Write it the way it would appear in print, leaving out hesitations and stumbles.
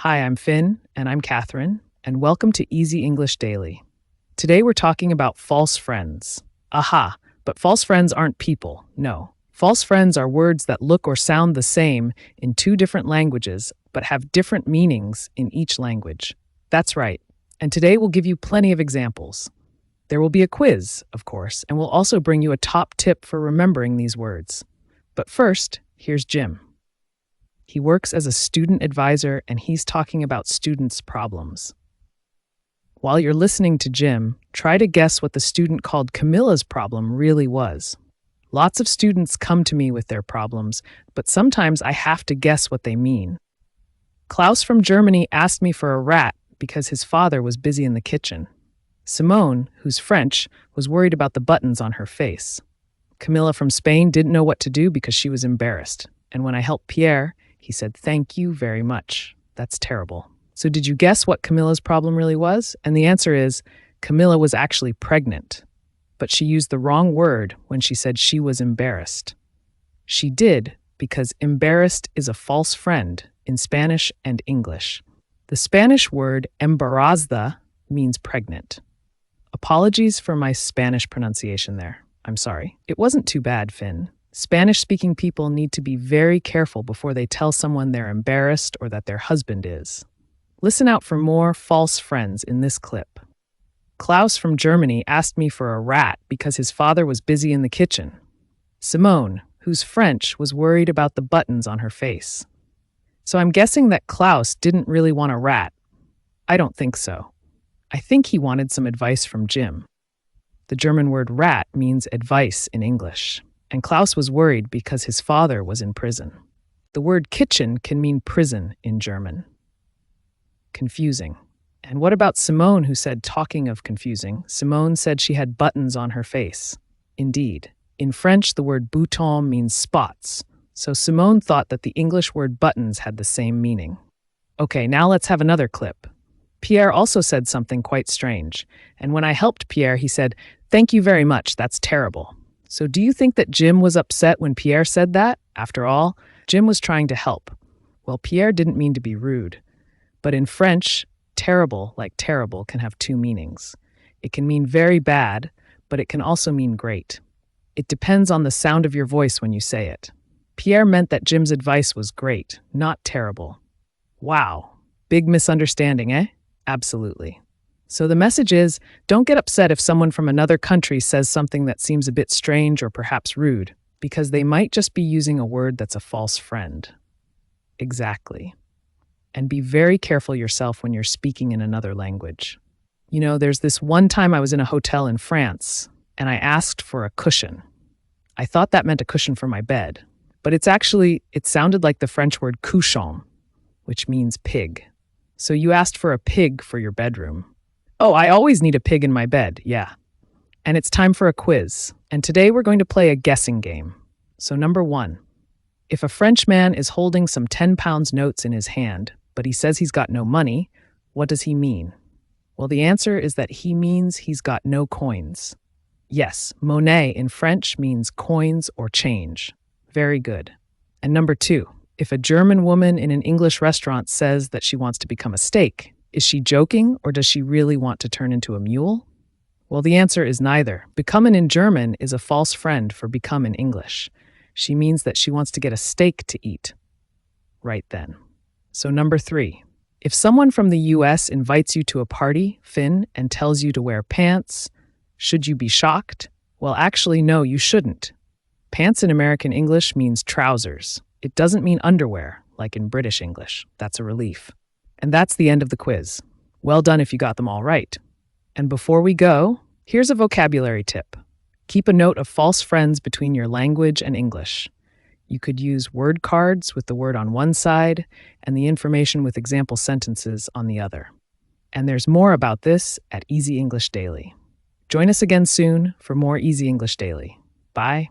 Hi, I'm Finn, and I'm Catherine, and welcome to Easy English Daily. Today we're talking about false friends. Aha, but false friends aren't people, no. False friends are words that look or sound the same in two different languages, but have different meanings in each language. That's right, and today we'll give you plenty of examples. There will be a quiz, of course, and we'll also bring you a top tip for remembering these words. But first, here's Jim. He works as a student advisor, and he's talking about students' problems. While you're listening to Jim, try to guess what the student called Camilla's problem really was. Lots of students come to me with their problems, but sometimes I have to guess what they mean. Klaus from Germany asked me for a rat because his father was busy in the kitchen. Simone, who's French, was worried about the buttons on her face. Camilla from Spain didn't know what to do because she was embarrassed. And when I helped Pierre, he said, "Thank you very much." That's terrible. So did you guess what Camilla's problem really was? And the answer is, Camilla was actually pregnant. But she used the wrong word when she said she was embarrassed. She did because embarrassed is a false friend in Spanish and English. The Spanish word embarazada means pregnant. Apologies for my Spanish pronunciation there. I'm sorry. It wasn't too bad, Finn. Spanish-speaking people need to be very careful before they tell someone they're embarrassed or that their husband is. Listen out for more false friends in this clip. Klaus from Germany asked me for a rat because his father was busy in the kitchen. Simone, who's French, was worried about the buttons on her face. So I'm guessing that Klaus didn't really want a rat. I don't think so. I think he wanted some advice from Jim. The German word rat means advice in English. And Klaus was worried because his father was in prison. The word kitchen can mean prison in German. Confusing. And what about Simone, who said, talking of confusing, Simone said she had buttons on her face. Indeed. In French, the word bouton means spots. So Simone thought that the English word buttons had the same meaning. Okay, now let's have another clip. Pierre also said something quite strange. And when I helped Pierre, he said, "Thank you very much, that's terrible." So do you think that Jim was upset when Pierre said that? After all, Jim was trying to help. Well, Pierre didn't mean to be rude. But in French, terrible, like terrible, can have two meanings. It can mean very bad, but it can also mean great. It depends on the sound of your voice when you say it. Pierre meant that Jim's advice was great, not terrible. Wow, big misunderstanding, eh? Absolutely. So the message is, don't get upset if someone from another country says something that seems a bit strange or perhaps rude, because they might just be using a word that's a false friend. Exactly. And be very careful yourself when you're speaking in another language. You know, there's this one time I was in a hotel in France, and I asked for a cushion. I thought that meant a cushion for my bed, but it sounded like the French word couchon, which means pig. So you asked for a pig for your bedroom. Oh, I always need a pig in my bed, yeah. And it's time for a quiz. And today we're going to play a guessing game. So number 1, if a French man is holding some 10-pound notes in his hand, but he says he's got no money, what does he mean? Well, the answer is that he means he's got no coins. Yes, monnaie in French means coins or change. Very good. And number 2, if a German woman in an English restaurant says that she wants to become a steak, is she joking or does she really want to turn into a mule? Well, the answer is neither. Bekommen in German is a false friend for become in English. She means that she wants to get a steak to eat. Right then. So number 3, if someone from the US invites you to a party, Finn, and tells you to wear pants, should you be shocked? Well, actually, no, you shouldn't. Pants in American English means trousers. It doesn't mean underwear, like in British English. That's a relief. And that's the end of the quiz. Well done if you got them all right. And before we go, here's a vocabulary tip. Keep a note of false friends between your language and English. You could use word cards with the word on one side and the information with example sentences on the other. And there's more about this at Easy English Daily. Join us again soon for more Easy English Daily. Bye.